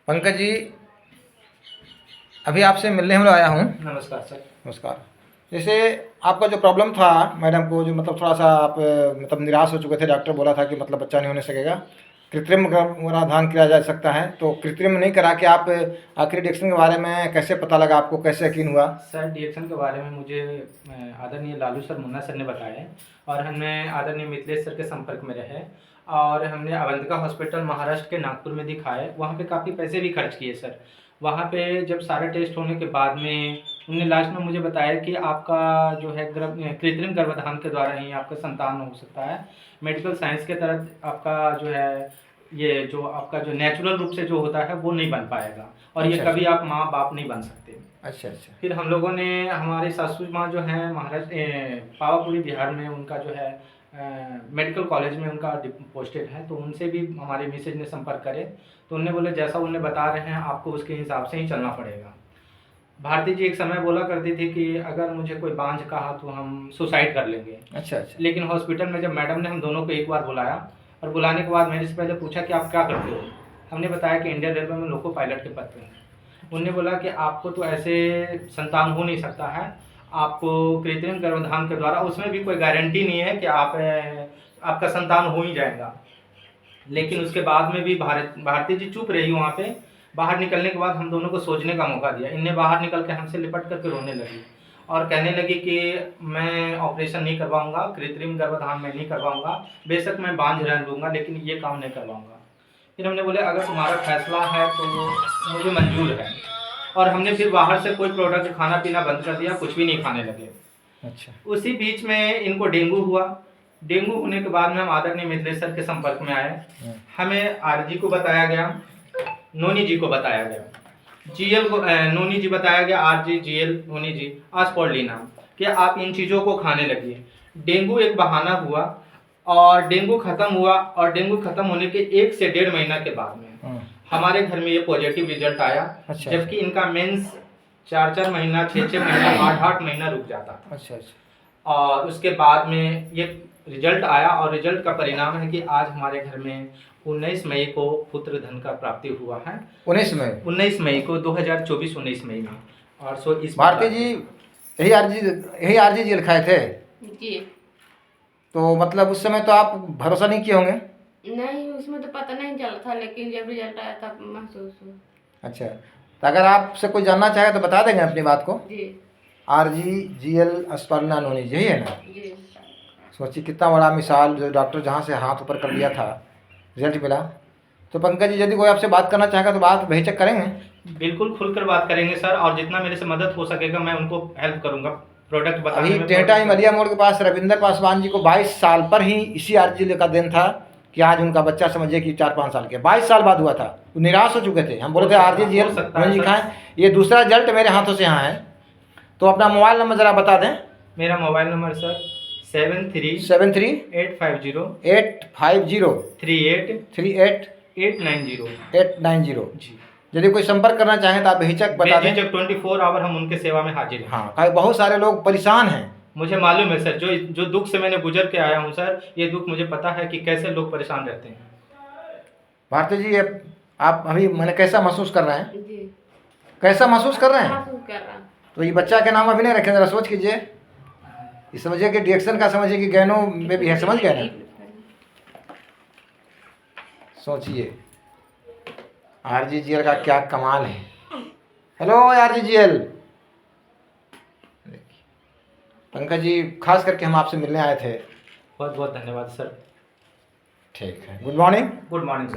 पंकज जी, अभी आपसे मिलने हम लोग आया हूँ। नमस्कार सर। नमस्कार। जैसे आपका जो प्रॉब्लम था मैडम को, जो मतलब थोड़ा सा आप मतलब निराश हो चुके थे, डॉक्टर बोला था कि मतलब बच्चा नहीं होने सकेगा, कृत्रिम गर्भाधान किया जा सकता है, तो कृत्रिम नहीं करा के आप आखिरी डिएक्शन के बारे में कैसे पता लगा, आपको कैसे यकीन हुआ? सर डिएक्शन के बारे में मुझे आदरणीय लालू सर, मुन्ना सर ने बताया और हमने आदरणीय मिथिलेश सर के संपर्क में रहे और हमने अवंतिका हॉस्पिटल महाराष्ट्र के नागपुर में दिखाए। वहाँ पे काफ़ी पैसे भी खर्च किए सर। वहाँ पे जब सारे टेस्ट होने के बाद में उन्होंने लास्ट में मुझे बताया कि आपका जो है कृत्रिम गर्भाधान के द्वारा ही आपका संतान हो सकता है। मेडिकल साइंस के तहत आपका जो है ये जो आपका जो नेचुरल रूप से जो होता है वो नहीं बन पाएगा और ये अच्छा, कभी आप माँ बाप नहीं बन सकते। अच्छा अच्छा। फिर हम लोगों ने हमारी सासू माँ जो है महाराष्ट्र पावापुरी बिहार में उनका जो है मेडिकल कॉलेज में उनका पोस्टेड है, तो उनसे भी हमारे मिसेज ने संपर्क करे तो उन्होंने बोले जैसा उन्हें बता रहे हैं आपको उसके हिसाब से ही चलना पड़ेगा। भारती जी एक समय बोला करती थी कि अगर मुझे कोई बांझ कहा तो हम सुसाइड कर लेंगे। अच्छा अच्छा। लेकिन हॉस्पिटल में जब मैडम ने हम दोनों को एक बार बुलाया और बुलाने के बाद मेरे से पहले पूछा कि आप क्या करते हो, हमने बताया कि इंडियन रेलवे में लोको पायलट के पद पे हैं। उन्होंने बोला कि आपको तो ऐसे संतान हो नहीं सकता है, आपको कृत्रिम गर्भाधान के द्वारा, उसमें भी कोई गारंटी नहीं है कि आपका संतान हो ही जाएगा। लेकिन उसके बाद में भी भारती जी चुप रही वहाँ पे। बाहर निकलने के बाद हम दोनों को सोचने का मौका दिया। इनने बाहर निकल के हमसे लिपट करके रोने लगी और कहने लगी कि मैं ऑपरेशन नहीं करवाऊंगा, कृत्रिम गर्भाधान में नहीं करवाऊंगा, बेशक मैं बांझ रह लूँगा लेकिन ये काम नहीं करवाऊंगा। फिर हमने बोले अगर तुम्हारा फैसला है तो मुझे मंजूर है और हमने फिर बाहर से कोई प्रोडक्ट खाना पीना बंद कर दिया, कुछ भी नहीं खाने लगे। अच्छा। उसी बीच में इनको डेंगू हुआ। डेंगू होने के बाद में हम आदरणीय मिथिलेश सर के संपर्क में आए। हमें आरजी को बताया गया, नोनी जी को बताया गया, जीएल को नोनी जी बताया गया, आरजी जीएल नोनी जी आस्पोर्लिना कि आप इन चीज़ों को खाने लगिए। डेंगू एक बहाना हुआ और डेंगू खत्म हुआ और डेंगू खत्म होने के 1 से 1.5 महीना के बाद में हमारे घर में ये पॉजिटिव रिजल्ट आया। अच्छा, जबकि इनका मेंस 4-4 महीना, 6-6 महीना, 8-8 महीना रुक जाता। अच्छा अच्छा। और उसके बाद में ये रिजल्ट आया और रिजल्ट का परिणाम है कि आज हमारे घर में 19 मई को पुत्र धन का प्राप्ति हुआ है। 19 मई को 2024 19 मई में। और सो इस भारती जी यही आरजी जी लिखाए थे जी। तो मतलब उस समय तो आप भरोसा नहीं किए होंगे? नहीं, उसमें तो पता नहीं चला था, लेकिन जब रिजल्ट आया तब महसूस हुआ। अच्छा, तो अगर आपसे कोई जानना चाहे तो बता देंगे अपनी बात को। जी आरजी जीएल अस्परना नोनी यही है ना? जी। सोचिए कितना बड़ा मिसाल, जो डॉक्टर जहाँ से हाथ ऊपर कर दिया था, रिजल्ट मिला। तो पंकज जी, यदि कोई आपसे बात करना चाहेगा तो बात बेहिचक करेंगे? बिल्कुल खुलकर बात करेंगे सर, और जितना मेरे से मदद हो सकेगा मैं उनको हेल्प करूंगा प्रोडक्ट बताने अभी में। टेहटा इमलिया मोड़ के पास रविंदर पासवान जी को 22 साल पर ही इसी आरजी का दिन था कि आज उनका बच्चा समझिए कि 4-5 साल के 22 साल बाद हुआ था। तो निराश हो चुके थे। हम बोले थे आरजी जी जी खाएं, ये दूसरा रिजल्ट मेरे हाथों से यहाँ है। तो अपना मोबाइल नंबर ज़रा बता दें। मेरा मोबाइल नंबर सर 73 850 38 890 जी। यदि कोई संपर्क करना चाहें तो आप बेहिचक बता दें। 24 आवर हम उनके सेवा में हाजिर हैं। हाँ, बहुत सारे लोग परेशान हैं। मुझे मालूम है सर, जो दुख से मैंने गुजर के आया हूँ सर, ये दुख मुझे पता है कि कैसे लोग परेशान रहते हैं। भारती जी, आप अभी मैंने कैसा महसूस कर रहे हैं? जी। कैसा महसूस कर रहे हैं? महसूस कर रहा हूँ। तो ये बच्चा के नाम अभी नहीं रखें, जरा सोच कीजिए। ये समझिए कि डिएक्शन का समझिए कि गैनो में भी है, समझ गए ना? सोचिए आरजीजीएल का क्या कमाल है। Hello RGGL. पंकज जी, खास करके हम आपसे मिलने आए थे। बहुत बहुत धन्यवाद सर। ठीक है, good morning. Good morning sir.